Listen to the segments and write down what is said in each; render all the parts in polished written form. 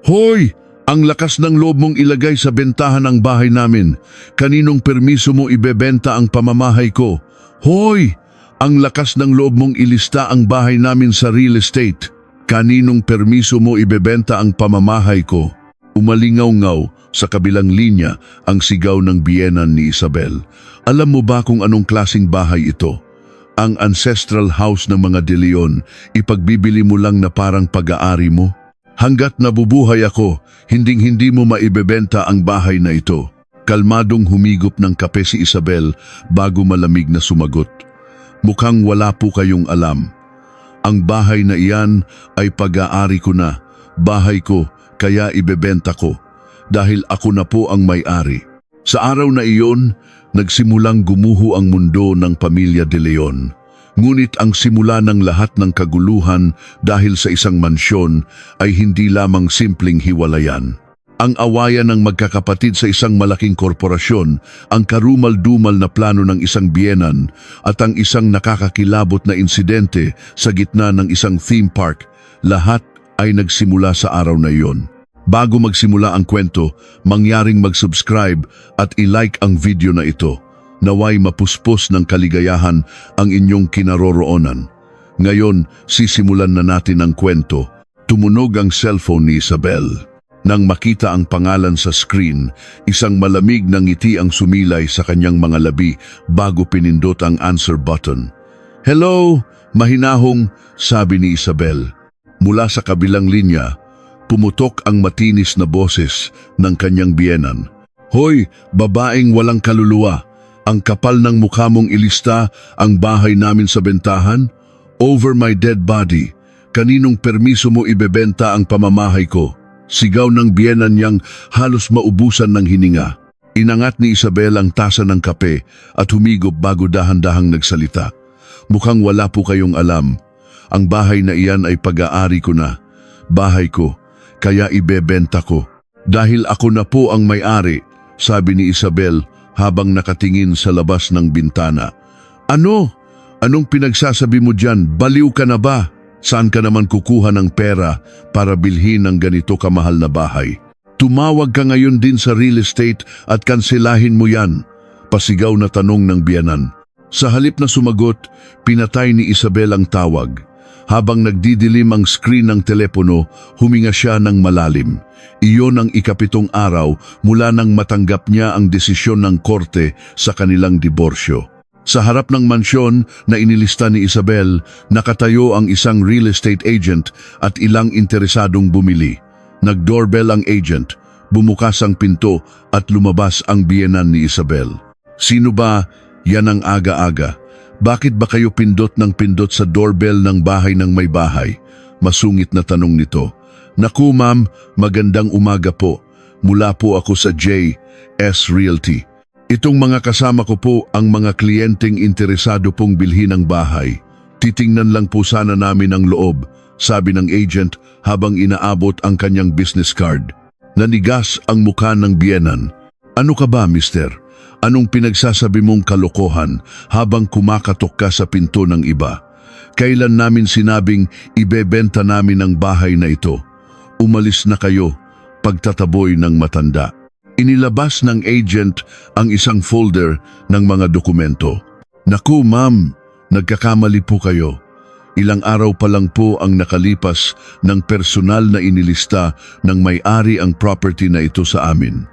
Hoy! Ang lakas ng loob mong ilagay sa bentahan ang bahay namin. Kaninong permiso mo ibebenta ang pamamahay ko? Hoy! Ang lakas ng loob mong ilista ang bahay namin sa real estate. Kaninong permiso mo ibebenta ang pamamahay ko? Umalingaw-ngaw sa kabilang linya ang sigaw ng biyenan ni Isabel. Alam mo ba kung anong klasing bahay ito? Ang ancestral house ng mga De Leon, ipagbibili mo lang na parang pag-aari mo? Hanggat nabubuhay ako, hinding-hindi mo maibebenta ang bahay na ito. Kalmadong humigop ng kape si Isabel bago malamig na sumagot. Mukhang wala po kayong alam. Ang bahay na iyan ay pag-aari ko na. Bahay ko, kaya ibebenta ko. Dahil ako na po ang may-ari. Sa araw na iyon, nagsimulang gumuho ang mundo ng pamilya De Leon. Ngunit ang simula ng lahat ng kaguluhan dahil sa isang mansyon ay hindi lamang simpleng hiwalayan. Ang awayan ng magkakapatid sa isang malaking korporasyon, ang karumal-dumal na plano ng isang biyenan at ang isang nakakakilabot na insidente sa gitna ng isang theme park, lahat ay nagsimula sa araw na iyon. Bago magsimula ang kwento, mangyaring mag-subscribe at i-like ang video na ito. Naway mapuspos ng kaligayahan ang inyong kinaroroonan. Ngayon, sisimulan na natin ang kwento. Tumunog ang cellphone ni Isabel. Nang makita ang pangalan sa screen, isang malamig na ngiti ang sumilay sa kanyang mga labi bago pinindot ang answer button. "Hello!" Mahinahong sabi ni Isabel. Mula sa kabilang linya, pumutok ang matinis na boses ng kanyang biyenan. "Hoy, babaeng walang kaluluwa! Ang kapal ng mukha mong ilista ang bahay namin sa bentahan? Over my dead body! Kaninong permiso mo ibebenta ang pamamahay ko?" Sigaw ng biyenan niyang halos maubusan ng hininga. Inangat ni Isabel ang tasa ng kape at humigop bago dahan-dahang nagsalita. "Mukhang wala po kayong alam. Ang bahay na iyan ay pag-aari ko na. Bahay ko, kaya ibebenta ko. Dahil ako na po ang may-ari," sabi ni Isabel habang nakatingin sa labas ng bintana. "Ano? Anong pinagsasabi mo dyan? Baliw ka na ba? Saan ka naman kukuha ng pera para bilhin ng ganito kamahal na bahay? Tumawag ka ngayon din sa real estate at kanselahin mo yan," pasigaw na tanong ng biyenan. Sa halip na sumagot, pinatay ni Isabel ang tawag. Habang nagdidilim ang screen ng telepono, huminga siya ng malalim. Iyon ang ikapitong araw mula nang matanggap niya ang desisyon ng korte sa kanilang diborsyo. Sa harap ng mansyon na inilista ni Isabel, nakatayo ang isang real estate agent at ilang interesadong bumili. Nag-doorbell ang agent, bumukas ang pinto at lumabas ang biyenan ni Isabel. "Sino ba? Yan ang aga-aga. Bakit ba kayo pindot ng pindot sa doorbell ng bahay ng may bahay?" Masungit na tanong nito. "Naku ma'am, magandang umaga po. Mula po ako sa JS Realty. Itong mga kasama ko po ang mga kliyenteng interesado pong bilhin ang bahay. Titingnan lang po sana namin ang loob," sabi ng agent habang inaabot ang kanyang business card. Nanigas ang mukha ng biyenan. "Ano ka ba, mister? Anong pinagsasabi mong kalokohan habang kumakatok ka sa pinto ng iba? Kailan namin sinabing ibebenta namin ang bahay na ito? Umalis na kayo," pagtataboy ng matanda. Inilabas ng agent ang isang folder ng mga dokumento. "Naku ma'am, nagkakamali po kayo. Ilang araw pa lang po ang nakalipas ng personal na inilista ng may-ari ang property na ito sa amin.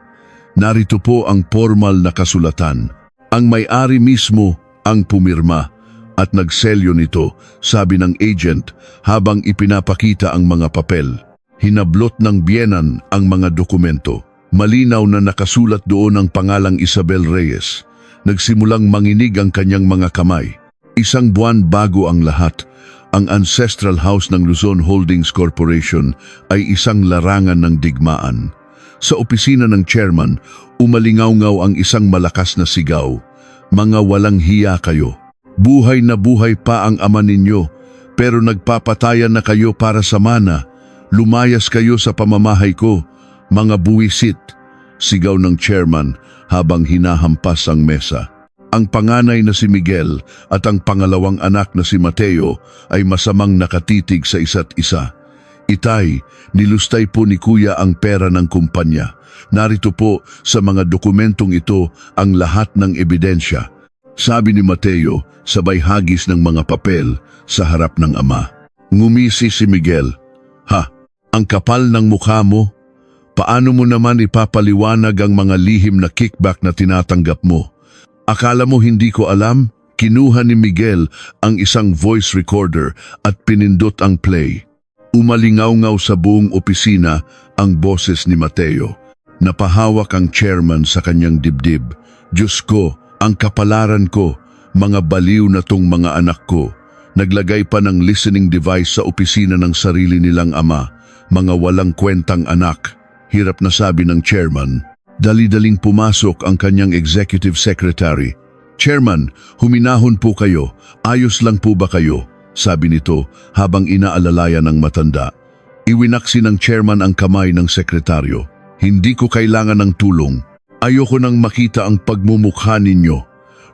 Narito po ang formal na kasulatan. Ang may-ari mismo ang pumirma at nagselyo nito," sabi ng agent habang ipinapakita ang mga papel. Hinablot ng biyenan ang mga dokumento. Malinaw na nakasulat doon ang pangalang Isabel Reyes. Nagsimulang manginig ang kanyang mga kamay. Isang buwan bago ang lahat, ang ancestral house ng Luzon Holdings Corporation ay isang larangan ng digmaan. Sa opisina ng chairman, umalingaw-ngaw ang isang malakas na sigaw. "Mga walang hiya kayo. Buhay na buhay pa ang ama ninyo, pero nagpapatayan na kayo para sa mana. Lumayas kayo sa pamamahay ko, mga buwisit," sigaw ng chairman habang hinahampas ang mesa. Ang panganay na si Miguel at ang pangalawang anak na si Mateo ay masamang nakatitig sa isa't isa. Itay, nilustay po ni Kuya ang pera ng kumpanya. Narito po sa mga dokumentong ito ang lahat ng ebidensya. Sabi ni Mateo, sabay hagis ng mga papel sa harap ng ama. Ngumisi si Miguel. Ha, ang kapal ng mukha mo? Paano mo naman ipapaliwanag ang mga lihim na kickback na tinatanggap mo? Akala mo hindi ko alam? Kinuha ni Miguel ang isang voice recorder at pinindot ang play. Umalingaw-ngaw sa buong opisina ang boses ni Mateo. Napahawak ang chairman sa kanyang dibdib. Diyos ko, ang kapalaran ko, mga baliw na tong mga anak ko. Naglagay pa ng listening device sa opisina ng sarili nilang ama. Mga walang kwentang anak. Hirap na sabi ng chairman. Dali-daling pumasok ang kanyang executive secretary. Chairman, huminahon po kayo. Ayos lang po ba kayo? Sabi nito habang inaalalayan ng matanda. Iwinaksi ng chairman ang kamay ng sekretaryo. Hindi ko kailangan ng tulong. Ayoko nang makita ang pagmumukha ninyo.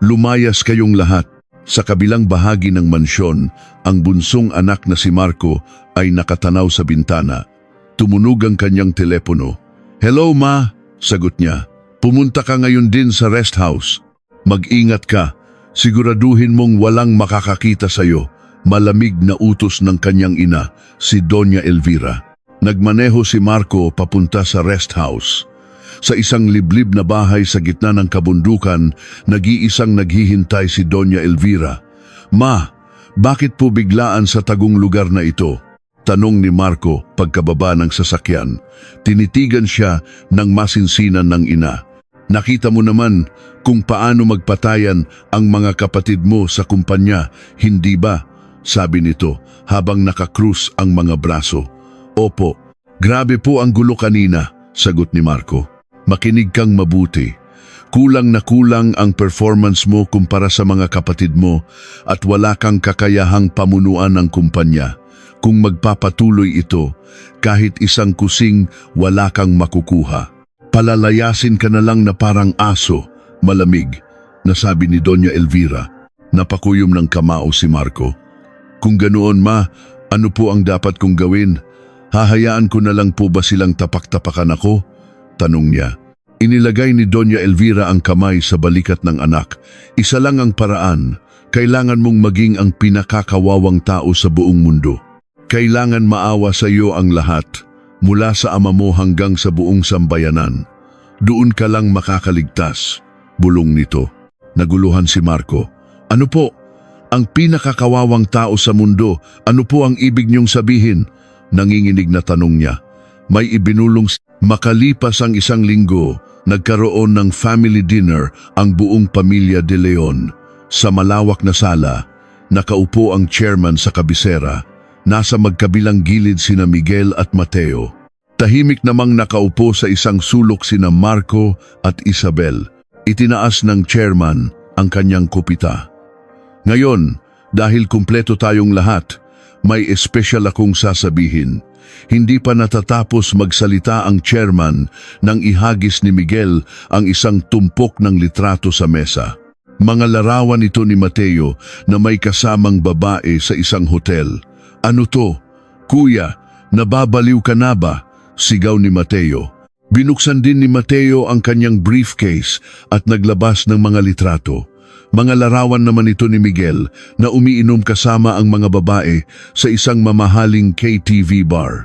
Lumayas kayong lahat. Sa kabilang bahagi ng mansyon, ang bunsong anak na si Marco ay nakatanaw sa bintana. Tumunog ang kanyang telepono. Hello ma, sagot niya. Pumunta ka ngayon din sa rest house. Mag-ingat ka. Siguraduhin mong walang makakakita sa'yo. Malamig na utos ng kanyang ina, si Doña Elvira. Nagmaneho si Marco papunta sa rest house. Sa isang liblib na bahay sa gitna ng kabundukan, nag-iisang naghihintay si Doña Elvira. Ma, bakit po biglaan sa tagong lugar na ito? Tanong ni Marco pagkababa ng sasakyan. Tinitigan siya ng masinsinan ng ina. Nakita mo naman kung paano magpatayan ang mga kapatid mo sa kumpanya, hindi ba? Sabi nito habang nakakrus ang mga braso. Opo, grabe po ang gulo kanina, sagot ni Marco. Makinig kang mabuti. Kulang na kulang ang performance mo kumpara sa mga kapatid mo at wala kang kakayahang pamunuan ng kumpanya. Kung magpapatuloy ito, kahit isang kusing wala kang makukuha. Palalayasin ka na lang na parang aso, malamig, nasabi ni Doña Elvira. Napakuyom ng kamao si Marco. Kung ganoon ma, ano po ang dapat kong gawin? Hahayaan ko na lang po ba silang tapak-tapakan ako? Tanong niya. Inilagay ni Doña Elvira ang kamay sa balikat ng anak. Isa lang ang paraan. Kailangan mong maging ang pinakakawawang tao sa buong mundo. Kailangan maawa sa iyo ang lahat, mula sa ama mo hanggang sa buong sambayanan. Doon ka lang makakaligtas. Bulong nito. Naguluhan si Marco. Ano po? Ang pinakakawawang tao sa mundo, ano po ang ibig niyong sabihin? Nanginginig na tanong niya. May ibinulong makalipas ang isang linggo, nagkaroon ng family dinner ang buong pamilya De Leon. Sa malawak na sala, nakaupo ang chairman sa kabisera. Nasa magkabilang gilid sina Miguel at Mateo. Tahimik namang nakaupo sa isang sulok sina Marco at Isabel. Itinaas ng chairman ang kanyang kupita. Ngayon, dahil kumpleto tayong lahat, may espesyal akong sasabihin. Hindi pa natatapos magsalita ang chairman nang ihagis ni Miguel ang isang tumpok ng litrato sa mesa. Mga larawan ito ni Mateo na may kasamang babae sa isang hotel. Ano to? Kuya, nababaliw ka na ba? Sigaw ni Mateo. Binuksan din ni Mateo ang kanyang briefcase at naglabas ng mga litrato. Mga larawan naman ito ni Miguel na umiinom kasama ang mga babae sa isang mamahaling KTV bar.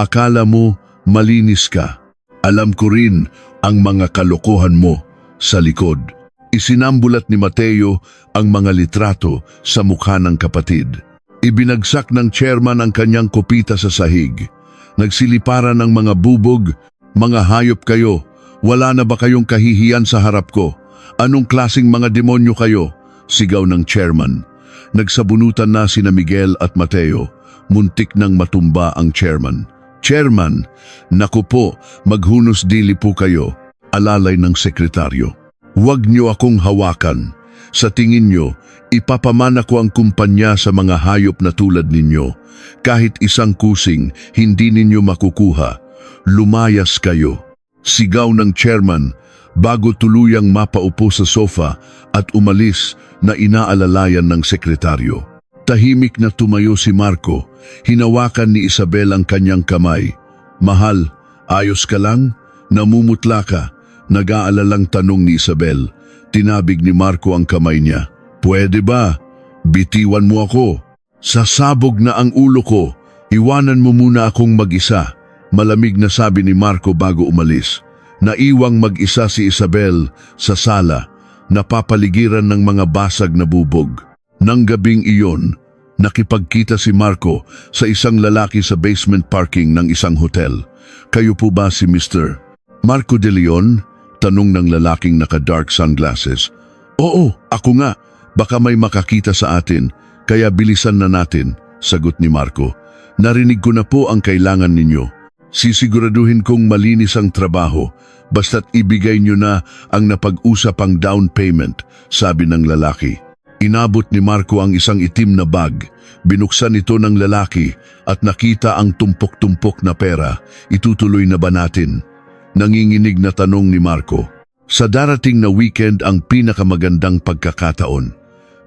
Akala mo malinis ka. Alam ko rin ang mga kalokohan mo sa likod. Isinambulat ni Mateo ang mga litrato sa mukha ng kapatid. Ibinagsak ng chairman ang kanyang kopita sa sahig. Nagsiliparan ng mga bubog. Mga hayop kayo. Wala na ba kayong kahihiyan sa harap ko? Anong klasing mga demonyo kayo? Sigaw ng chairman. Nagsabunutan na sina Miguel at Mateo. Muntik nang matumba ang chairman. Chairman, naku po, maghunos dili po kayo. Alalay ng sekretaryo. Huwag niyo akong hawakan. Sa tingin niyo, ipapamana ko ang kumpanya sa mga hayop na tulad ninyo. Kahit isang kusing, hindi ninyo makukuha. Lumayas kayo. Sigaw ng chairman bago tuluyang mapaupo sa sofa at umalis na inaalalayan ng sekretaryo. Tahimik na tumayo si Marco. Hinawakan ni Isabel ang kanyang kamay. Mahal, ayos ka lang? Namumutla ka. Nag-aalalang tanong ni Isabel. Tinabig ni Marco ang kamay niya. Pwede ba? Bitiwan mo ako. Sasabog na ang ulo ko. Iwanan mo muna akong mag-isa. Malamig na sabi ni Marco bago umalis. Naiwang mag-isa si Isabel sa sala, napapaligiran ng mga basag na bubog. Nang gabing iyon, nakipagkita si Marco sa isang lalaki sa basement parking ng isang hotel. Kayo po ba si Mr. Marco De Leon? Tanong ng lalaking naka-dark sunglasses. Oo, ako nga. Baka may makakita sa atin, kaya bilisan na natin, sagot ni Marco. Narinig ko na po ang kailangan ninyo. Sisiguraduhin kong malinis ang trabaho, basta't ibigay nyo na ang napag-usapang down payment, sabi ng lalaki. Inabot ni Marco ang isang itim na bag. Binuksan ito ng lalaki at nakita ang tumpok-tumpok na pera. Itutuloy na ba natin? Nanginginig na tanong ni Marco. Sa darating na weekend ang pinakamagandang pagkakataon.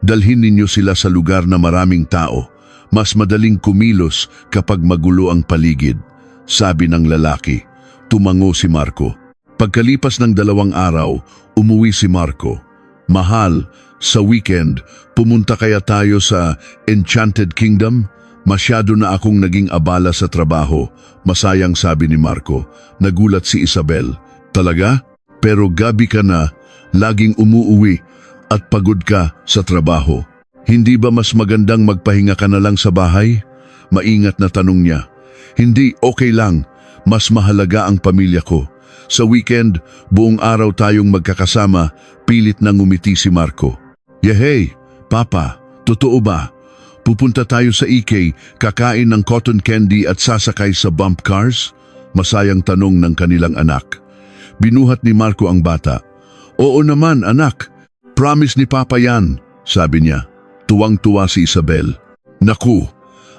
Dalhin ninyo sila sa lugar na maraming tao. Mas madaling kumilos kapag magulo ang paligid, sabi ng lalaki. Tumango si Marco. Pagkalipas ng 2 araw, umuwi si Marco. Mahal, sa weekend, pumunta kaya tayo sa Enchanted Kingdom? Masyado na akong naging abala sa trabaho, masayang sabi ni Marco. Nagulat si Isabel. Talaga? Pero gabi ka na, laging umuuwi at pagod ka sa trabaho. Hindi ba mas magandang magpahinga ka na lang sa bahay? Maingat na tanong niya. Hindi, okay lang. Mas mahalaga ang pamilya ko. Sa weekend, buong araw tayong magkakasama, pilit na ngumiti si Marco. Yehey, Papa, totoo ba? Pupunta tayo sa EK, kakain ng cotton candy at sasakay sa bump cars? Masayang tanong ng kanilang anak. Binuhat ni Marco ang bata. Oo naman, anak. Promise ni Papa yan, sabi niya. Tuwang-tuwa si Isabel. Naku,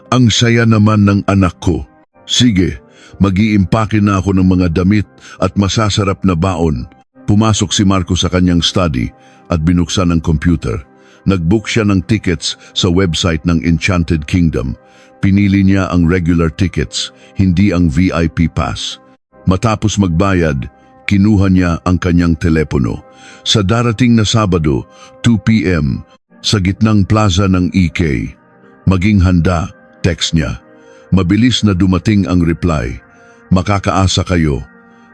ang saya naman ng anak ko. Sige, mag-iimpake na ako ng mga damit at masasarap na baon. Pumasok si Marco sa kanyang study at binuksan ang computer. Nag-book siya ng tickets sa website ng Enchanted Kingdom. Pinili niya ang regular tickets, hindi ang VIP pass. Matapos magbayad, kinuha niya ang kanyang telepono. Sa darating na Sabado, 2 p.m., sa gitnang plaza ng EK. Maging handa, text niya. Mabilis na dumating ang reply. Makakaasa kayo.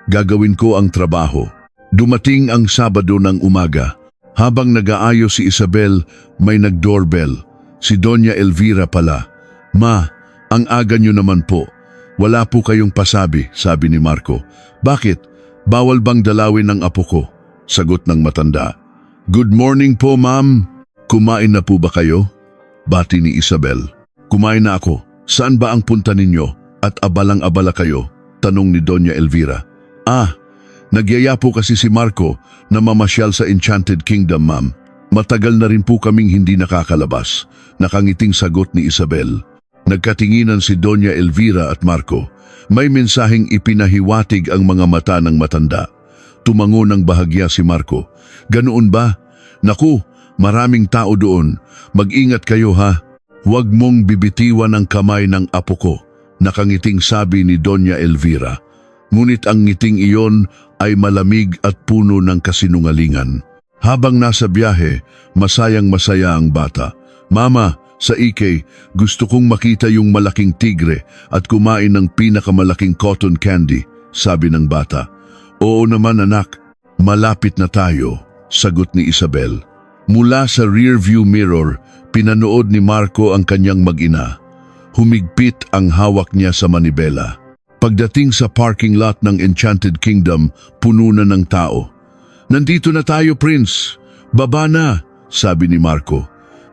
Gagawin ko ang trabaho. Dumating ang Sabado ng umaga. Habang nag-aayos si Isabel, may nag-doorbell. Si Doña Elvira pala. Ma, ang aga nyo naman po. Wala po kayong pasabi, sabi ni Marco. Bakit? Bawal bang dalawin ng apo ko? Sagot ng matanda. Good morning po, ma'am. Kumain na po ba kayo? Bati ni Isabel. Kumain na ako. Saan ba ang punta ninyo? At abalang-abala kayo? Tanong ni Doña Elvira. Nagyaya po kasi si Marco na mamasyal sa Enchanted Kingdom, ma'am. Matagal na rin po kaming hindi nakakalabas. Nakangiting sagot ni Isabel. Nagkatinginan si Doña Elvira at Marco. May mensaheng ipinahiwatig ang mga mata ng matanda. Tumango ng bahagya si Marco. Ganoon ba? Naku, maraming tao doon. Mag-ingat kayo ha. Huwag mong bibitiwan ang kamay ng apo ko. Nakangiting sabi ni Doña Elvira. Ngunit ang ngiting iyon ay malamig at puno ng kasinungalingan. Habang nasa biyahe, masayang-masaya ang bata. Mama, sa EK, gusto kong makita yung malaking tigre at kumain ng pinakamalaking cotton candy, sabi ng bata. Oo naman anak, malapit na tayo, sagot ni Isabel. Mula sa rearview mirror, pinanood ni Marco ang kanyang mag-ina. Humigpit ang hawak niya sa manibela. Pagdating sa parking lot ng Enchanted Kingdom, puno na ng tao. Nandito na tayo, Prince. Baba na, sabi ni Marco.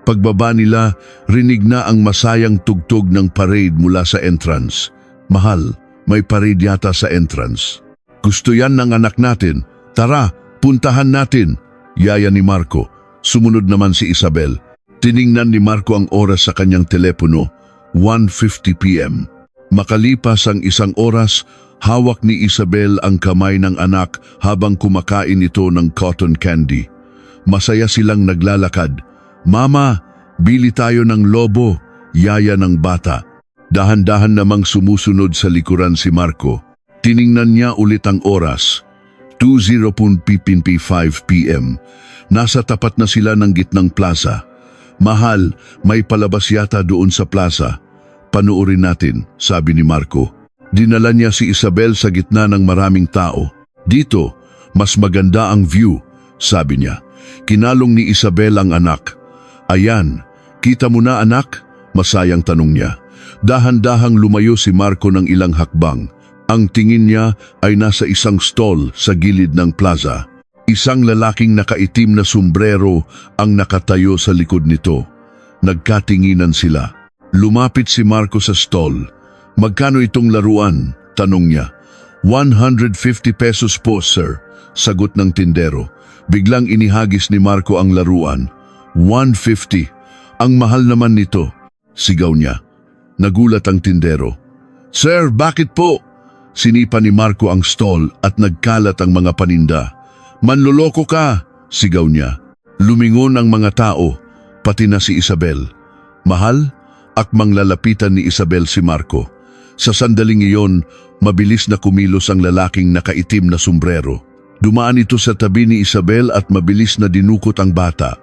Pagbaba nila, rinig na ang masayang tugtog ng parade mula sa entrance. Mahal, may parade yata sa entrance. Gusto yan ng anak natin. Tara, puntahan natin. Yaya ni Marco. Sumunod naman si Isabel. Tiningnan ni Marco ang oras sa kanyang telepono. 1:50 p.m. Makalipas ang 1 oras, hawak ni Isabel ang kamay ng anak habang kumakain ito ng cotton candy. Masaya silang naglalakad. Mama, Bili tayo ng lobo, yaya ng bata. Dahan-dahan namang sumusunod sa likuran si Marco. Tiningnan niya ulit ang oras. 2:05 p.m. Nasa tapat na sila ng gitnang plaza. Mahal, may palabas yata doon sa plaza. Panuorin natin, sabi ni Marco. Dinala niya si Isabel sa gitna ng maraming tao. Dito, mas maganda ang view, sabi niya. Kinalong ni Isabel ang anak. Ayan, kita mo na anak? Masayang tanong niya. Dahan-dahang lumayo si Marco ng ilang hakbang. Ang tingin niya ay nasa isang stall sa gilid ng plaza. Isang lalaking nakaitim na sombrero ang nakatayo sa likod nito. Nagkatinginan sila. Lumapit si Marco sa stall. Magkano itong laruan? Tanong niya. 150 pesos po, sir, sagot ng tindero. Biglang inihagis ni Marco ang laruan. 150. Ang mahal naman nito, sigaw niya. Nagulat ang tindero. Sir, bakit po? Sinipa ni Marco ang stall at nagkalat ang mga paninda. Manloloko ka, sigaw niya. Lumingon ang mga tao, pati na si Isabel. Mahal, akmang lalapitan ni Isabel si Marco. Sa sandaling iyon, mabilis na kumilos ang lalaking nakaitim na sombrero. Dumaan ito sa tabi ni Isabel at mabilis na dinukot ang bata.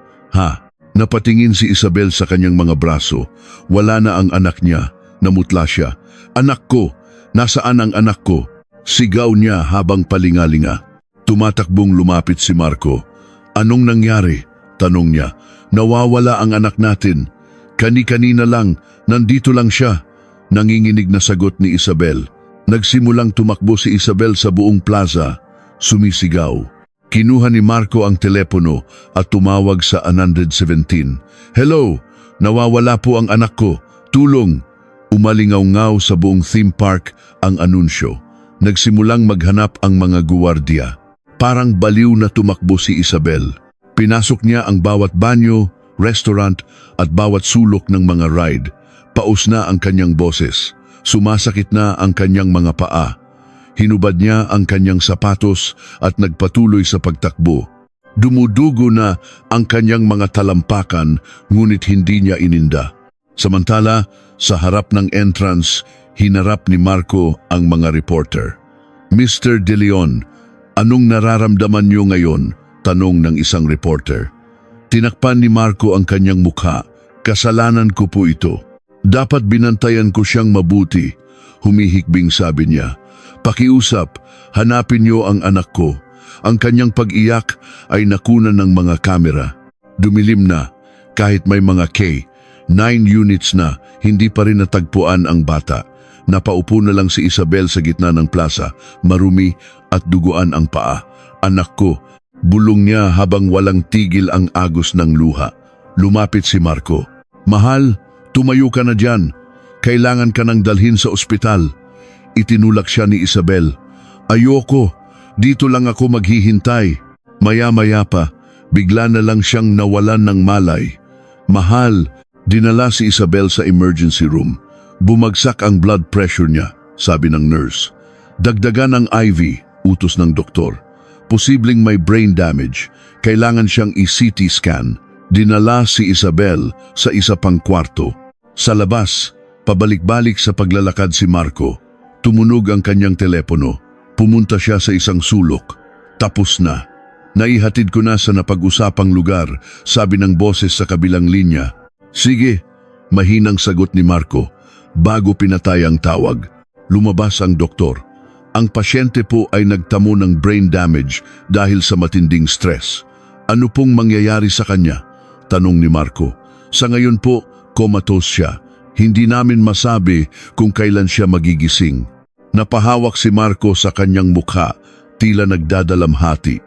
Napatingin si Isabel sa kanyang mga braso. Wala na ang anak niya. Namutla siya. Anak ko! Nasaan ang anak ko? Sigaw niya habang palingalinga. Tumatakbong lumapit si Marco. Anong nangyari? Tanong niya. Nawawala ang anak natin. Kani-kanina lang, nandito lang siya. Nanginginig na sagot ni Isabel. Nagsimulang tumakbo si Isabel sa buong plaza. Sumisigaw. Kinuha ni Marco ang telepono at tumawag sa 117. Hello, nawawala po ang anak ko. Tulong! Umalingaw-ngaw sa buong theme park ang anunsyo. Nagsimulang maghanap ang mga guwardiya. Parang baliw na tumakbo si Isabel. Pinasok niya ang bawat banyo, restaurant at bawat sulok ng mga ride. Paus na ang kanyang boses. Sumasakit na ang kanyang mga paa. Hinubad niya ang kanyang sapatos at nagpatuloy sa pagtakbo. Dumudugo na ang kanyang mga talampakan ngunit hindi niya ininda. Samantala, sa harap ng entrance, hinarap ni Marco ang mga reporter. Mr. De Leon, anong nararamdaman niyo ngayon? Tanong ng isang reporter. Tinakpan ni Marco ang kanyang mukha. Kasalanan ko po ito. Dapat binantayan ko siyang mabuti. Humihikbing sabi niya. Pakiusap, hanapin niyo ang anak ko. Ang kanyang pag-iyak ay nakunan ng mga kamera. Dumilim na, kahit may mga K9 units na, hindi pa rin natagpuan ang bata. Napaupo na lang si Isabel sa gitna ng plaza, marumi at duguan ang paa. Anak ko, bulong niya habang walang tigil ang agos ng luha. Lumapit si Marco. Mahal, tumayo ka na dyan. Kailangan ka nang dalhin sa ospital. Itinulak siya ni Isabel. Ayoko, dito lang ako maghihintay. Maya-maya pa, bigla na lang siyang nawalan ng malay. Mahal, dinala si Isabel sa emergency room. Bumagsak ang blood pressure niya, sabi ng nurse. Dagdagan ang IV, utos ng doktor. Posibleng may brain damage. Kailangan siyang i-CT scan. Dinala si Isabel sa isa pang kwarto. Sa labas, pabalik-balik sa paglalakad si Marco. Tumunog ang kanyang telepono. Pumunta siya sa isang sulok. Tapos na. Naihatid ko na sa napag-usapang lugar, sabi ng boses sa kabilang linya. Sige, mahinang sagot ni Marco. Bago pinatay ang tawag, lumabas ang doktor. Ang pasyente po ay nagtamo ng brain damage dahil sa matinding stress. Ano pong mangyayari sa kanya? Tanong ni Marco. Sa ngayon po, comatose siya. Hindi namin masabi kung kailan siya magigising. Napahawak si Marco sa kanyang mukha, tila nagdadalamhati.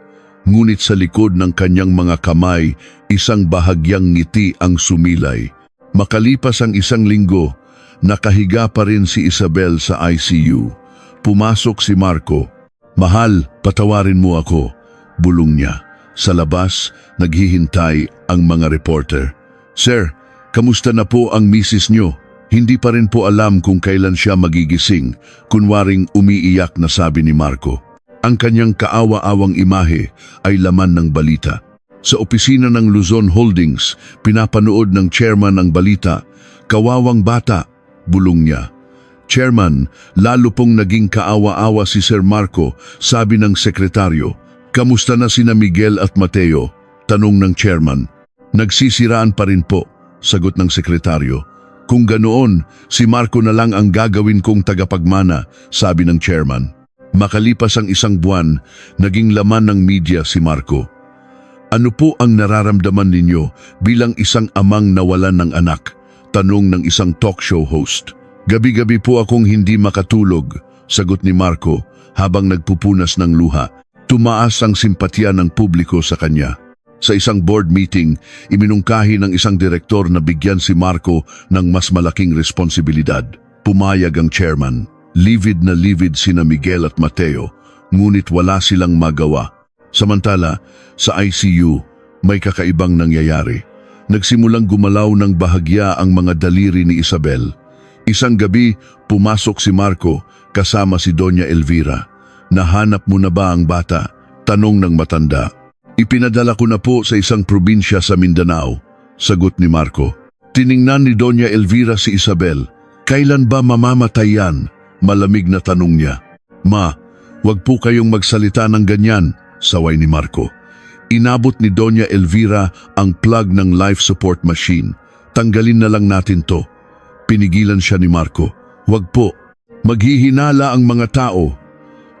Ngunit sa likod ng kanyang mga kamay, isang bahagyang ngiti ang sumilay. Makalipas ang isang linggo, nakahiga pa rin si Isabel sa ICU. Pumasok si Marco. Mahal, patawarin mo ako, bulong niya. Sa labas, naghihintay ang mga reporter. Sir, kamusta na po ang misis niyo? Hindi pa rin po alam kung kailan siya magigising, kunwaring umiiyak na sabi ni Marco. Ang kanyang kaawa-awang imahe ay laman ng balita. Sa opisina ng Luzon Holdings, pinapanood ng chairman ang balita. Kawawang bata, bulong niya. Chairman, lalo pong naging kaawa-awa si Sir Marco, sabi ng sekretaryo. Kamusta na sina Miguel at Mateo? Tanong ng chairman. Nagsisiraan pa rin po, sagot ng sekretaryo. Kung ganoon, si Marco na lang ang gagawin kong tagapagmana, sabi ng chairman. Makalipas ang isang buwan, naging laman ng media si Marco. Ano po ang nararamdaman ninyo bilang isang amang nawalan ng anak? Tanong ng isang talk show host. Gabi-gabi po akong hindi makatulog, sagot ni Marco habang nagpupunas ng luha. Tumaas ang simpatya ng publiko sa kanya. Sa isang board meeting, iminungkahi ng isang direktor na bigyan si Marco ng mas malaking responsibilidad. Pumayag ang chairman. Livid na livid sina Miguel at Mateo, ngunit wala silang magawa. Samantala, sa ICU, may kakaibang nangyayari. Nagsimulang gumalaw ng bahagya ang mga daliri ni Isabel. Isang gabi, pumasok si Marco kasama si Doña Elvira. Nahanap mo na ba ang bata? Tanong ng matanda. Ipinadala ko na po sa isang probinsya sa Mindanao, sagot ni Marco. Tiningnan ni Doña Elvira si Isabel. Kailan ba mamamatay yan? Malamig na tanong niya. Ma, wag po kayong magsalita ng ganyan, saway ni Marco. Inabot ni Doña Elvira ang plug ng life support machine. Tanggalin na lang natin to. Pinigilan siya ni Marco. Wag po. Maghihinala ang mga tao.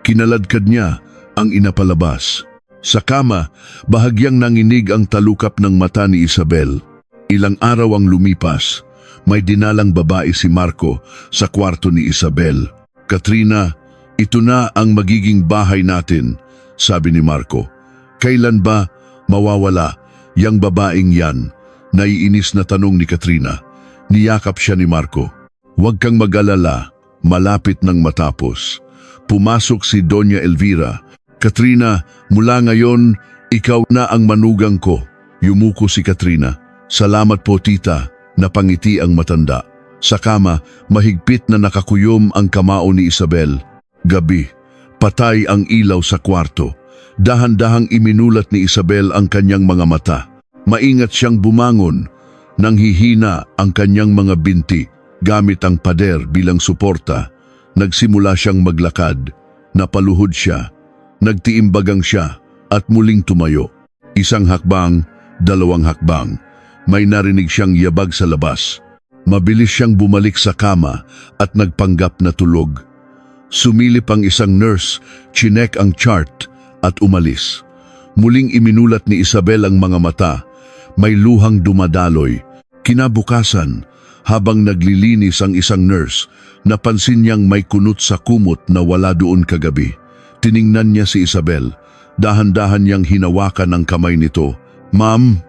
Kinaladkad niya ang inapalabas. Sa kama, bahagyang nanginig ang talukap ng mata ni Isabel. Ilang araw ang lumipas. May dinalang babae si Marco sa kwarto ni Isabel. Katrina, ito na ang magiging bahay natin, sabi ni Marco. Kailan ba mawawala yang babaeng yan? Naiinis na tanong ni Katrina. Niyakap siya ni Marco. Huwag kang mag-alala, malapit nang matapos. Pumasok si Doña Elvira. Katrina, mula ngayon, ikaw na ang manugang ko. Yumuko si Katrina. Salamat po tita. Napangiti ang matanda. Sa kama, mahigpit na nakakuyom ang kamao ni Isabel. Gabi, patay ang ilaw sa kwarto. Dahan-dahang iminulat ni Isabel ang kanyang mga mata. Maingat siyang bumangon. Nanghihina ang kanyang mga binti. Gamit ang pader bilang suporta. Nagsimula siyang maglakad. Napaluhod siya. Nagtiimbagang siya at muling tumayo. Isang hakbang, dalawang hakbang. May narinig siyang yabag sa labas. Mabilis siyang bumalik sa kama at nagpanggap na tulog. Sumilip ang isang nurse, chinek ang chart at umalis. Muling iminulat ni Isabel ang mga mata. May luhang dumadaloy. Kinabukasan, habang naglilinis ang isang nurse, napansin niyang may kunot sa kumot na wala doon kagabi. Tiningnan niya si Isabel. Dahan-dahan niyang hinawakan ang kamay nito. Ma'am,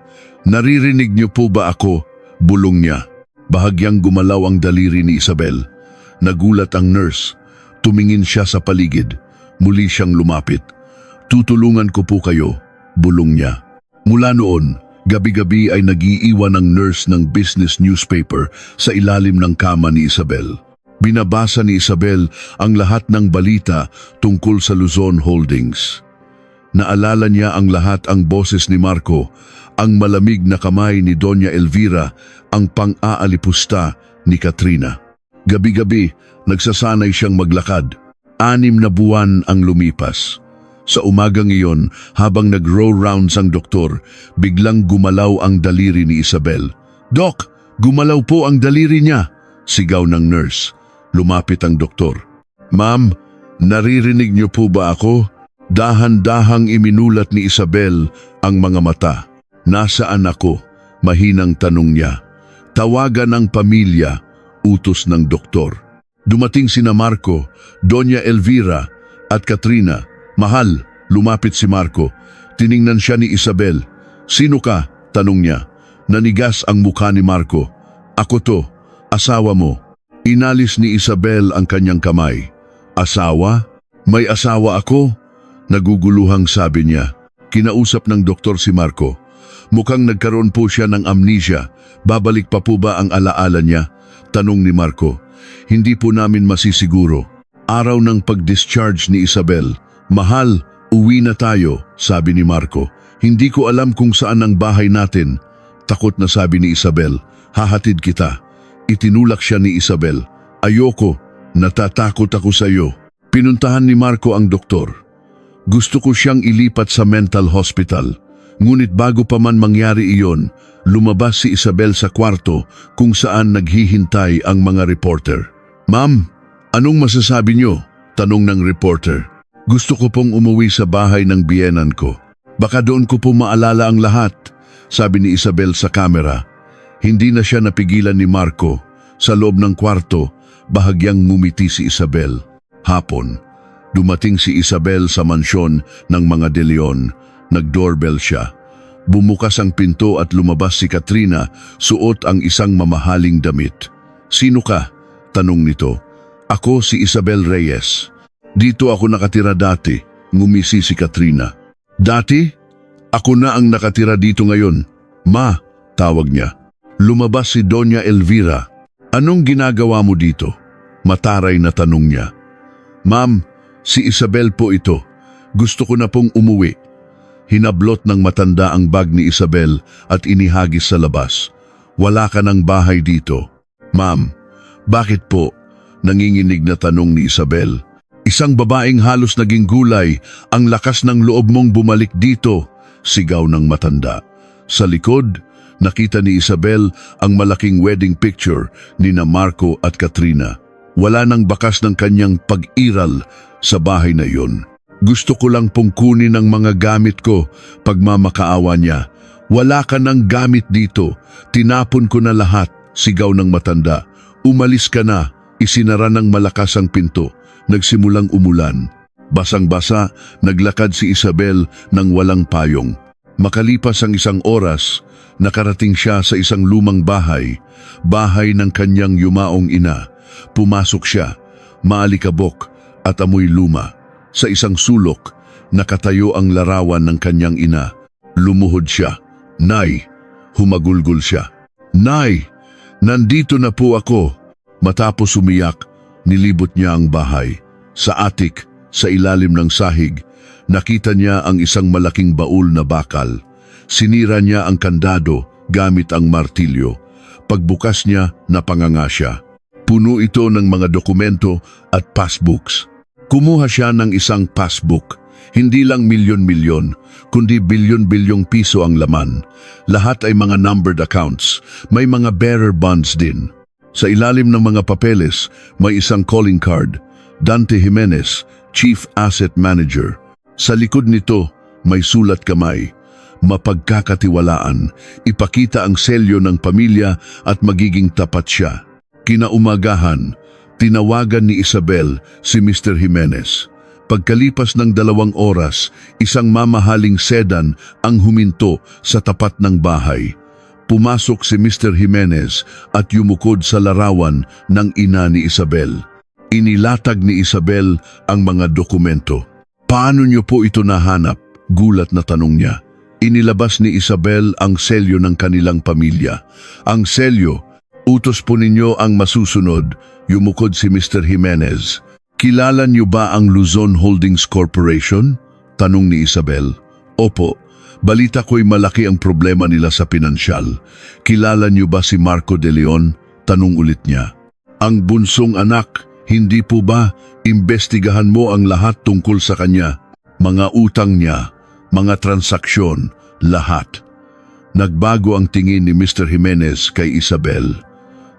naririnig niyo po ba ako? Bulong niya. Bahagyang gumalaw ang daliri ni Isabel. Nagulat ang nurse. Tumingin siya sa paligid. Muli siyang lumapit. Tutulungan ko po kayo, bulong niya. Mula noon, gabi-gabi ay nag-iiwan ang nurse ng business newspaper sa ilalim ng kama ni Isabel. Binabasa ni Isabel ang lahat ng balita tungkol sa Luzon Holdings. Naalala niya ang lahat ang boses ni Marco, ang malamig na kamay ni Doña Elvira, ang pang-aalipusta ni Katrina. Gabi-gabi, nagsasanay siyang maglakad. 6 na buwan ang lumipas. Sa umagang iyon, habang nag-row rounds ang doktor, biglang gumalaw ang daliri ni Isabel. Dok, gumalaw po ang daliri niya, sigaw ng nurse. Lumapit ang doktor. Ma'am, naririnig niyo po ba ako? Dahan-dahang iminulat ni Isabel ang mga mata. Nasaan ako? Mahinang tanong niya. Tawagan ng pamilya, utos ng doktor. Dumating sina Marco, Doña Elvira at Katrina. Mahal, lumapit si Marco. Tiningnan siya ni Isabel. Sino ka? Tanong niya. Nanigas ang mukha ni Marco. Ako to, asawa mo. Inalis ni Isabel ang kanyang kamay. Asawa? May asawa ako? Naguguluhang sabi niya. Kinausap ng doktor si Marco. Mukhang nagkaroon po siya ng amnesia. Babalik pa po ba ang alaala niya? Tanong ni Marco. Hindi po namin masisiguro. Araw ng pag-discharge ni Isabel. Mahal, uwi na tayo, sabi ni Marco. Hindi ko alam kung saan ang bahay natin. Takot na sabi ni Isabel, hahatid kita. Itinulak siya ni Isabel. Ayoko, natatakot ako sa iyo. Pinuntahan ni Marco ang doktor. Gusto ko siyang ilipat sa mental hospital. Ngunit bago pa man mangyari iyon, lumabas si Isabel sa kwarto kung saan naghihintay ang mga reporter. Ma'am, anong masasabi niyo? Tanong ng reporter. Gusto ko pong umuwi sa bahay ng biyenan ko. Baka doon ko po maalala ang lahat, sabi ni Isabel sa kamera. Hindi na siya napigilan ni Marco. Sa loob ng kwarto, bahagyang ngumiti si Isabel. Hapon, dumating si Isabel sa mansyon ng mga De Leon. Nag-doorbell siya. Bumukas ang pinto at lumabas si Katrina, suot ang isang mamahaling damit. Sino ka? Tanong nito. Ako si Isabel Reyes. Dito ako nakatira dati, ngumisi si Katrina. Dati? Ako na ang nakatira dito ngayon. Ma, tawag niya. Lumabas si Doña Elvira. Anong ginagawa mo dito? Mataray na tanong niya. Ma'am, si Isabel po ito. Gusto ko na pong umuwi. Hinablot ng matanda ang bag ni Isabel at inihagis sa labas. Wala ka ng bahay dito. Ma'am, bakit po? Nanginginig na tanong ni Isabel. Isang babaeng halos naging gulay, ang lakas ng loob mong bumalik dito, sigaw ng matanda. Sa likod, nakita ni Isabel ang malaking wedding picture ni na Marco at Katrina. Wala nang bakas ng kanyang pag-iral sa bahay na iyon. Gusto ko lang pong kunin ang mga gamit ko, pagmamakaawa niya. Wala ka ng gamit dito, tinapon ko na lahat, sigaw ng matanda. Umalis ka na, isinara ng malakas ang pinto. Nagsimulang umulan. Basang-basa, naglakad si Isabel ng walang payong. Makalipas ang isang oras, nakarating siya sa isang lumang bahay, bahay ng kanyang yumaong ina. Pumasok siya, maalikabok at amoy luma. Sa isang sulok, nakatayo ang larawan ng kanyang ina. Lumuhod siya. Nay, humagulgol siya. Nay, nandito na po ako. Matapos umiyak, nilibot niya ang bahay. Sa atik, sa ilalim ng sahig, nakita niya ang isang malaking baul na bakal. Sinira niya ang kandado gamit ang martilyo. Pagbukas niya, napanganga siya. Puno ito ng mga dokumento at passbooks. Kumuha siya ng isang passbook. Hindi lang milyon-milyon, kundi bilyon-bilyong piso ang laman. Lahat ay mga numbered accounts. May mga bearer bonds din. Sa ilalim ng mga papeles, may isang calling card. Dante Jimenez, Chief Asset Manager. Sa likod nito, may sulat kamay. Mapagkakatiwalaan, ipakita ang selyo ng pamilya at magiging tapat siya. Kinaumagahan, tinawagan ni Isabel si Mr. Jimenez. Pagkalipas ng 2 oras, isang mamahaling sedan ang huminto sa tapat ng bahay. Pumasok si Mr. Jimenez at yumukod sa larawan ng ina ni Isabel. Inilatag ni Isabel ang mga dokumento. Paano niyo po ito nahanap? Gulat na tanong niya. Inilabas ni Isabel ang selyo ng kanilang pamilya. Ang selyo, utos po ninyo ang masusunod, yumukod si Mr. Jimenez. Kilala niyo ba ang Luzon Holdings Corporation? Tanong ni Isabel. Opo, balita ko'y malaki ang problema nila sa pinansyal. Kilala niyo ba si Marco De Leon? Tanong ulit niya. Ang bunsong anak, hindi po ba imbestigahan mo ang lahat tungkol sa kanya? Mga utang niya, mga transaksyon, lahat. Nagbago ang tingin ni Mr. Jimenez kay Isabel.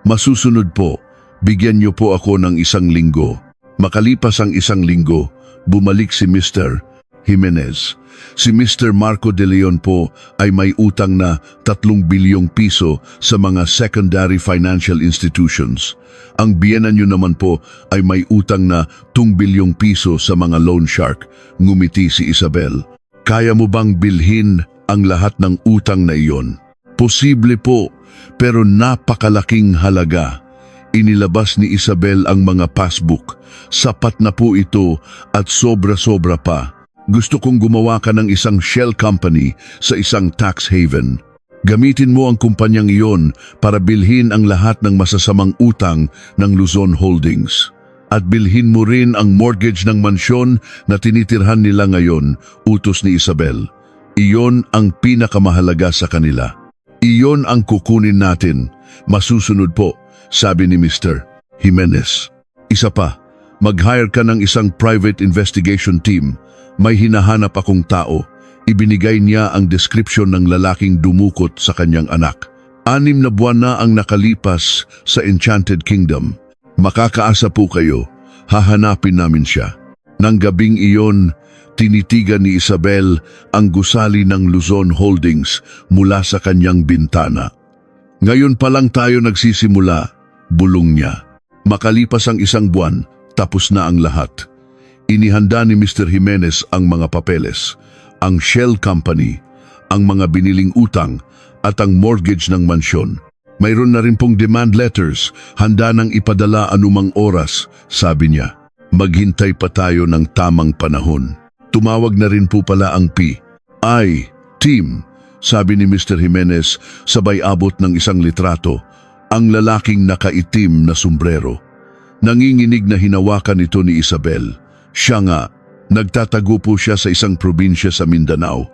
Masusunod po, bigyan niyo po ako ng 1 linggo. Makalipas ang 1 linggo, bumalik si Mr. Jimenez. Si Mr. Marco De Leon po ay may utang na 3 bilyong piso sa mga secondary financial institutions. Ang biyenan niyo naman po ay may utang na 2 bilyong piso sa mga loan shark. Ngumiti si Isabel. Kaya mo bang bilhin ang lahat ng utang na iyon? Posible po, pero napakalaking halaga. Inilabas ni Isabel ang mga passbook. Sapat na po ito at sobra-sobra pa. Gusto kong gumawa ka ng isang shell company sa isang tax haven. Gamitin mo ang kumpanyang iyon para bilhin ang lahat ng masasamang utang ng Luzon Holdings. At bilhin mo rin ang mortgage ng mansyon na tinitirhan nila ngayon, utos ni Isabel. Iyon ang pinakamahalaga sa kanila. Iyon ang kukunin natin. Masusunod po, sabi ni Mr. Jimenez. Isa pa, mag-hire ka ng isang private investigation team. May hinahanap akong tao. Ibinigay niya ang description ng lalaking dumukot sa kanyang anak. 6 na buwan na ang nakalipas sa Enchanted Kingdom. Makakaasa po kayo, hahanapin namin siya. Nang gabing iyon, tinitigan ni Isabel ang gusali ng Luzon Holdings mula sa kanyang bintana. Ngayon pa lang tayo nagsisimula, bulong niya. Makalipas ang 1 buwan, tapos na ang lahat. Inihanda ni Mr. Jimenez ang mga papeles, ang shell company, ang mga biniling utang at ang mortgage ng mansyon. Mayroon na rin pong demand letters, handa nang ipadala anumang oras, sabi niya. Maghintay pa tayo ng tamang panahon. Tumawag na rin po pala ang team, sabi ni Mr. Jimenez sabay abot ng isang litrato, ang lalaking nakaitim na sombrero. Nanginginig na hinawakan ito ni Isabel. Siya nga, nagtatago po siya sa isang probinsya sa Mindanao.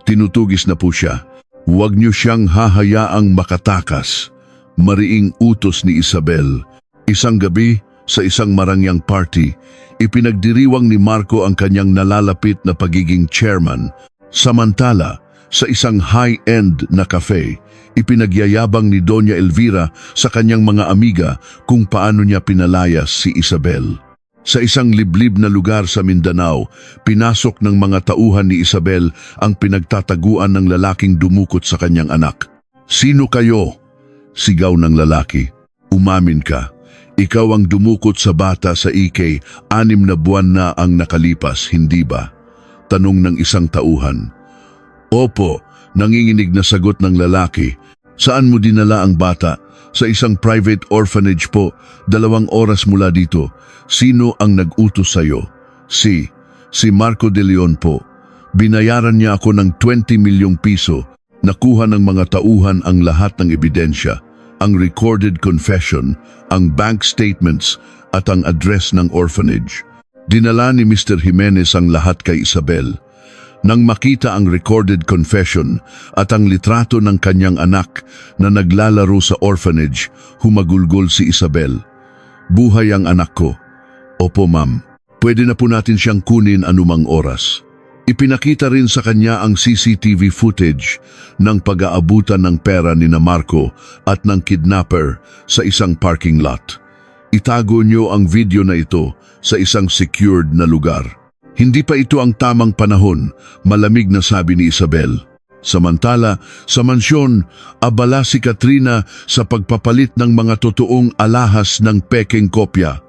Tinutugis na po siya. Huwag niyo siyang hahayaang makatakas. Mariing utos ni Isabel. Isang gabi, sa isang marangyang party, ipinagdiriwang ni Marco ang kanyang nalalapit na pagiging chairman. Samantala, sa isang high-end na cafe, ipinagyayabang ni Doña Elvira sa kanyang mga amiga kung paano niya pinalayas si Isabel. Sa isang liblib na lugar sa Mindanao, pinasok ng mga tauhan ni Isabel ang pinagtataguan ng lalaking dumukot sa kanyang anak. Sino kayo? Sigaw ng lalaki. Umamin ka. Ikaw ang dumukot sa bata sa EK, 6 na buwan na ang nakalipas, hindi ba? Tanong ng isang tauhan. Opo, nanginginig na sagot ng lalaki. Saan mo dinala ang bata? Sa isang private orphanage po, 2 oras mula dito. Sino ang nag-utos sa'yo? Si Marco De Leon po. Binayaran niya ako ng 20 milyong piso. Nakuha ng mga tauhan ang lahat ng ebidensya. Ang recorded confession, ang bank statements at ang address ng orphanage. Dinala ni Mr. Jimenez ang lahat kay Isabel. Nang makita ang recorded confession at ang litrato ng kanyang anak na naglalaro sa orphanage, humagulgol si Isabel. Buhay ang anak ko. Opo ma'am, pwede na po natin siyang kunin anumang oras. Ipinakita rin sa kanya ang CCTV footage ng pag-aabutan ng pera ni Marco at ng kidnapper sa isang parking lot. Itago niyo ang video na ito sa isang secured na lugar. Hindi pa ito ang tamang panahon, malamig na sabi ni Isabel. Samantala, sa mansyon, abala si Katrina sa pagpapalit ng mga totoong alahas ng pekeng kopya.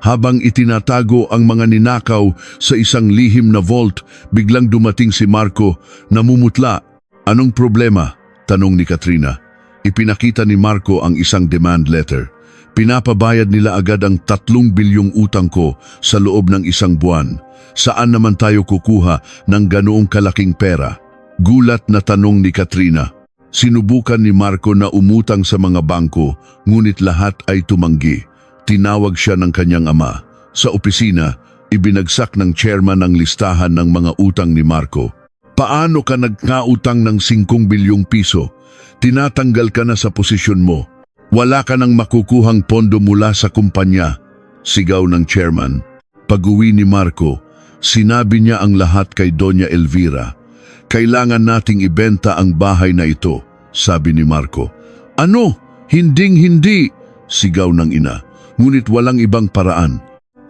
Habang itinatago ang mga ninakaw sa isang lihim na vault, biglang dumating si Marco, namumutla. Anong problema? Tanong ni Katrina. Ipinakita ni Marco ang isang demand letter. Pinapabayad nila agad ang 3 bilyong utang ko sa loob ng 1 buwan. Saan naman tayo kukuha ng ganoong kalaking pera? Gulat na tanong ni Katrina. Sinubukan ni Marco na umutang sa mga bangko, ngunit lahat ay tumanggi. Tinawag siya ng kanyang ama. Sa opisina, ibinagsak ng chairman ang listahan ng mga utang ni Marco. Paano ka nagkautang ng 5 bilyong piso? Tinatanggal ka na sa posisyon mo. Wala ka nang makukuhang pondo mula sa kumpanya, sigaw ng chairman. Pag-uwi ni Marco, sinabi niya ang lahat kay Doña Elvira. Kailangan nating ibenta ang bahay na ito, sabi ni Marco. Ano? Hinding-hindi, sigaw ng ina. Ngunit walang ibang paraan.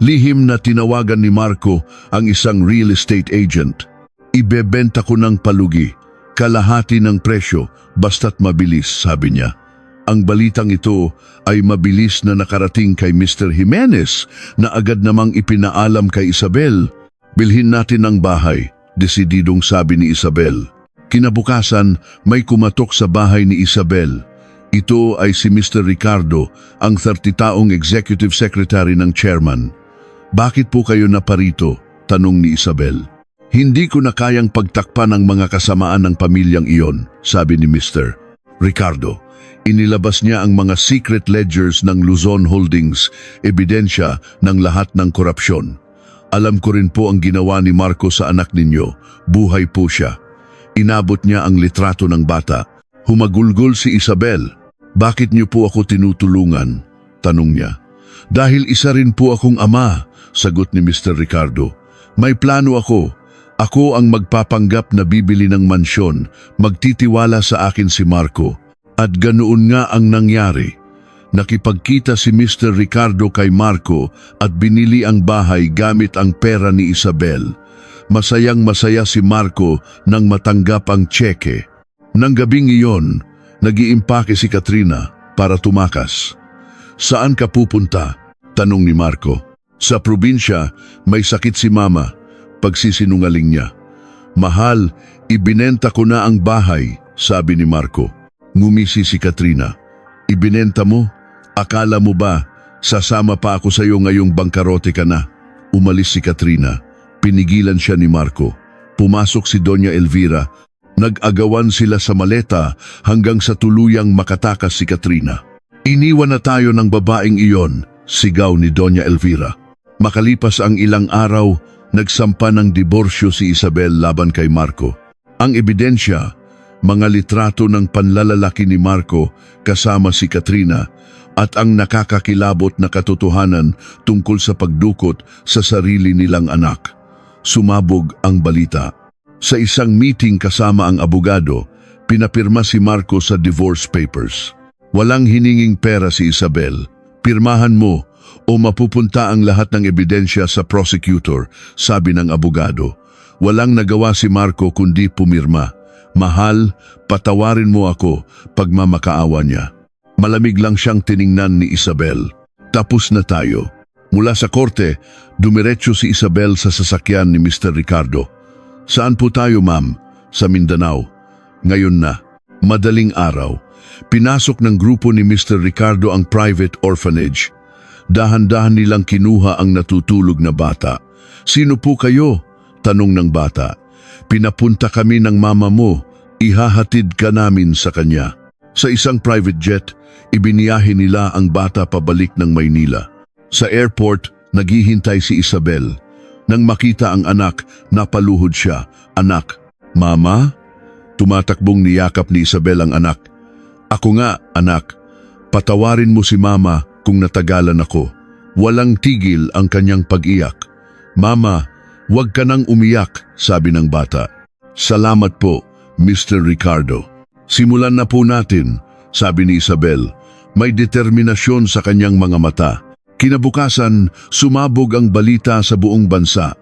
Lihim na tinawagan ni Marco ang isang real estate agent. Ibebenta ko ng palugi, kalahati ng presyo, basta't mabilis, sabi niya. Ang balitang ito ay mabilis na nakarating kay Mr. Jimenez na agad namang ipinaalam kay Isabel. Bilhin natin ang bahay, desididong sabi ni Isabel. Kinabukasan, may kumatok sa bahay ni Isabel. Ito ay si Mr. Ricardo, ang 30-taong executive secretary ng chairman. Bakit po kayo naparito? Tanong ni Isabel. Hindi ko na kayang pagtakpan ang mga kasamaan ng pamilyang iyon, sabi ni Mr. Ricardo. Inilabas niya ang mga secret ledgers ng Luzon Holdings, ebidensya ng lahat ng korupsyon. Alam ko rin po ang ginawa ni Marco sa anak ninyo. Buhay po siya. Inabot niya ang litrato ng bata. Humagulgol si Isabel. Bakit niyo po ako tinutulungan? Tanong niya. Dahil isa rin po akong ama, sagot ni Mr. Ricardo. May plano ako. Ako ang magpapanggap na bibili ng mansyon. Magtitiwala sa akin si Marco. At ganoon nga ang nangyari. Nakipagkita si Mr. Ricardo kay Marco at binili ang bahay gamit ang pera ni Isabel. Masayang masaya si Marco nang matanggap ang tseke. Nang gabing iyon, nag-iimpake si Katrina para tumakas. Saan ka pupunta? Tanong ni Marco. Sa probinsya, may sakit si mama. Pagsisinungaling niya. Mahal, ibinenta ko na ang bahay, sabi ni Marco. Ngumisi si Katrina. Ibinenta mo? Akala mo ba, sasama pa ako sa iyo ngayong bangkarote ka na? Umalis si Katrina. Pinigilan siya ni Marco. Pumasok si Doña Elvira. Nag-agawan sila sa maleta hanggang sa tuluyang makatakas si Katrina. Iniwan na tayo ng babaeng iyon, sigaw ni Doña Elvira. Makalipas ang ilang araw, nagsampa ng diborsyo si Isabel laban kay Marco. Ang ebidensya, mga litrato ng panlalalaki ni Marco kasama si Katrina at ang nakakakilabot na katotohanan tungkol sa pagdukot sa sarili nilang anak. Sumabog ang balita. Sa isang meeting kasama ang abogado, pinapirma si Marco sa divorce papers. Walang hininging pera si Isabel. Pirmahan mo o mapupunta ang lahat ng ebidensya sa prosecutor, sabi ng abogado. Walang nagawa si Marco kundi pumirma. Mahal, patawarin mo ako, pagmamakaawa niya. Malamig lang siyang tiningnan ni Isabel. Tapos na tayo. Mula sa korte, dumiretso si Isabel sa sasakyan ni Mr. Ricardo. Saan po tayo, ma'am? Sa Mindanao. Ngayon na. Madaling araw. Pinasok ng grupo ni Mr. Ricardo ang private orphanage. Dahan-dahan nilang kinuha ang natutulog na bata. Sino po kayo? Tanong ng bata. Pinapunta kami ng mama mo. Ihahatid ka namin sa kanya. Sa isang private jet, ibiniyahe nila ang bata pabalik ng Maynila. Sa airport, naghihintay si Isabel. Nang makita ang anak, napaluhod siya. Anak, Mama? Tumatakbong niyakap ni Isabel ang anak. Ako nga, anak. Patawarin mo si Mama kung natagalan ako. Walang tigil ang kanyang pag-iyak. Mama, huwag ka nang umiyak, sabi ng bata. Salamat po, Mr. Ricardo. Simulan na po natin, sabi ni Isabel. May determinasyon sa kanyang mga mata. Kinabukasan, sumabog ang balita sa buong bansa.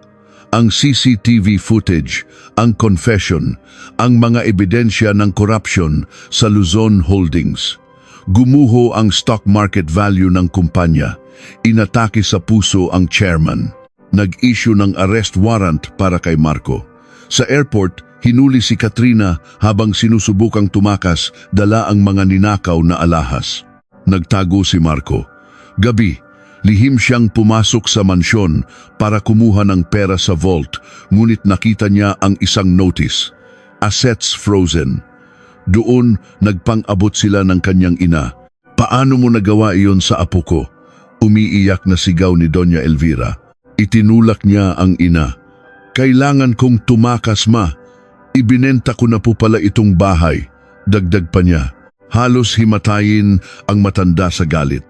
Ang CCTV footage, ang confession, ang mga ebidensya ng corruption sa Luzon Holdings. Gumuho ang stock market value ng kumpanya. Inatake sa puso ang chairman. Nag-issue ng arrest warrant para kay Marco. Sa airport, hinuli si Katrina habang sinusubukang tumakas, dala ang mga ninakaw na alahas. Nagtago si Marco. Gabi, lihim siyang pumasok sa mansyon para kumuha ng pera sa vault, ngunit nakita niya ang isang notice. Assets frozen. Doon, nagpang-abot sila ng kanyang ina. Paano mo nagawa iyon sa apo ko? Umiiyak na sigaw ni Doña Elvira. Itinulak niya ang ina. Kailangan kong tumakas, ma. Ibinenta ko na po pala itong bahay. Dagdag pa niya. Halos himatayin ang matanda sa galit.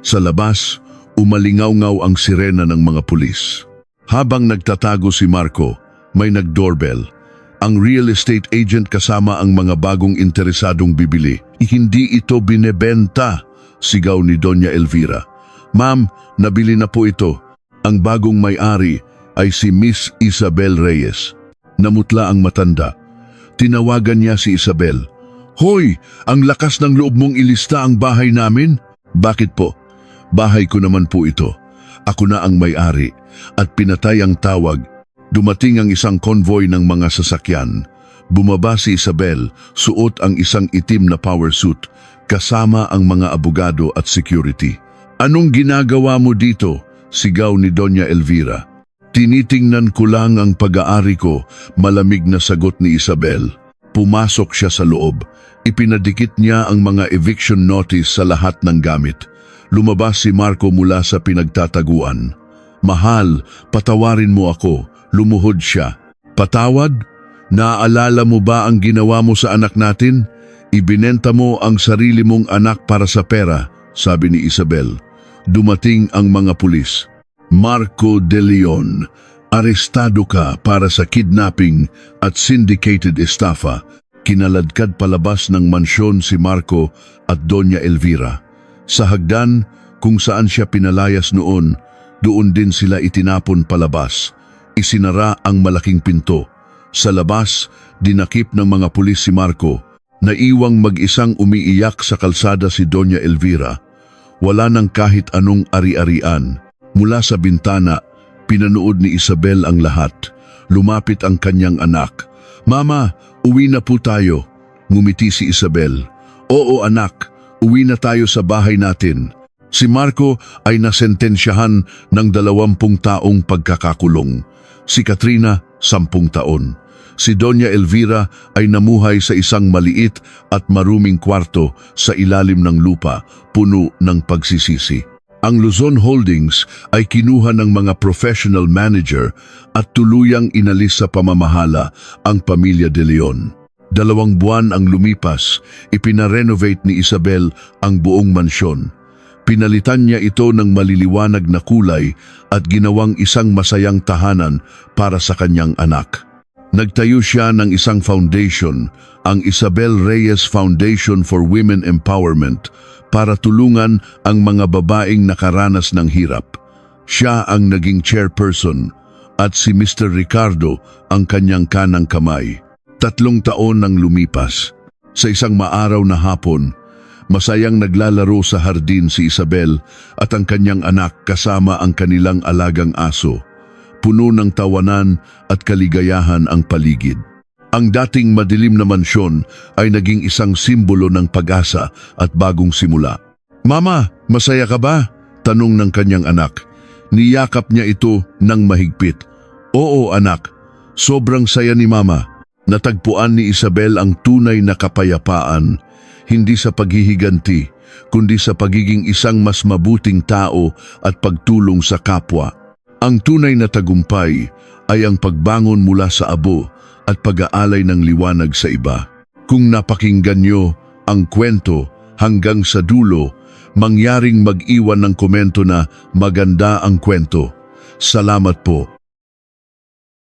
Sa labas, umalingaw-ngaw ang sirena ng mga pulis. Habang nagtatago si Marco, may nag-doorbell. Ang real estate agent kasama ang mga bagong interesadong bibili. Hindi ito binebenta, sigaw ni Doña Elvira. Ma'am, nabili na po ito. Ang bagong may-ari ay si Miss Isabel Reyes. Namutla ang matanda. Tinawagan niya si Isabel. Hoy, ang lakas ng loob mong ilista ang bahay namin? Bakit po? Bahay ko naman po ito. Ako na ang may-ari. At pinatay ang tawag. Dumating ang isang convoy ng mga sasakyan. Bumaba si Isabel, suot ang isang itim na power suit, kasama ang mga abogado at security. Anong ginagawa mo dito? Sigaw ni Doña Elvira. Tinitingnan ko lang ang pag-aari ko, malamig na sagot ni Isabel. Pumasok siya sa loob. Ipinadikit niya ang mga eviction notice sa lahat ng gamit. Lumabas si Marco mula sa pinagtataguan. Mahal, patawarin mo ako. Lumuhod siya. Patawad? Naaalala mo ba ang ginawa mo sa anak natin? Ibinenta mo ang sarili mong anak para sa pera, sabi ni Isabel. Dumating ang mga pulis. Marco De Leon, arestado ka para sa kidnapping at syndicated estafa. Kinaladkad palabas ng mansyon si Marco at Doña Elvira. Sa hagdan kung saan siya pinalayas noon, doon din sila itinapon palabas. Isinara ang malaking pinto. Sa labas, dinakip ng mga pulis si Marco. Naiwang mag-isang umiiyak sa kalsada si Doña Elvira. Wala nang kahit anong ari-arian. Mula sa bintana, pinanood ni Isabel ang lahat. Lumapit ang kanyang anak. "Mama, uwi na po tayo." Ngumiti si Isabel. "Oo anak, uwi na tayo sa bahay natin." Si Marco ay nasentensyahan ng 20 taong pagkakakulong. Si Katrina, 10 taon. Si Doña Elvira ay namuhay sa isang maliit at maruming kwarto sa ilalim ng lupa, puno ng pagsisisi. Ang Luzon Holdings ay kinuha ng mga professional manager at tuluyang inalis sa pamamahala ang pamilya De Leon. 2 buwan ang lumipas, ipinarenovate ni Isabel ang buong mansyon. Pinalitan niya ito ng maliliwanag na kulay at ginawang isang masayang tahanan para sa kanyang anak. Nagtayo siya ng isang foundation, ang Isabel Reyes Foundation for Women Empowerment, para tulungan ang mga babaeng nakaranas ng hirap. Siya ang naging chairperson at si Mr. Ricardo ang kanyang kanang kamay. 3 taon nang lumipas. Sa isang maaraw na hapon, masayang naglalaro sa hardin si Isabel at ang kanyang anak kasama ang kanilang alagang aso. Puno ng tawanan at kaligayahan ang paligid. Ang dating madilim na mansyon ay naging isang simbolo ng pag-asa at bagong simula. "Mama, masaya ka ba?" tanong ng kanyang anak. Niyakap niya ito ng mahigpit. "Oo anak, sobrang saya ni Mama." Natagpuan ni Isabel ang tunay na kapayapaan, hindi sa paghihiganti, kundi sa pagiging isang mas mabuting tao at pagtulong sa kapwa. Ang tunay na tagumpay ay ang pagbangon mula sa abo at pag-aalay ng liwanag sa iba. Kung napakinggan nyo ang kwento hanggang sa dulo, mangyaring mag-iwan ng komento na maganda ang kwento. Salamat po.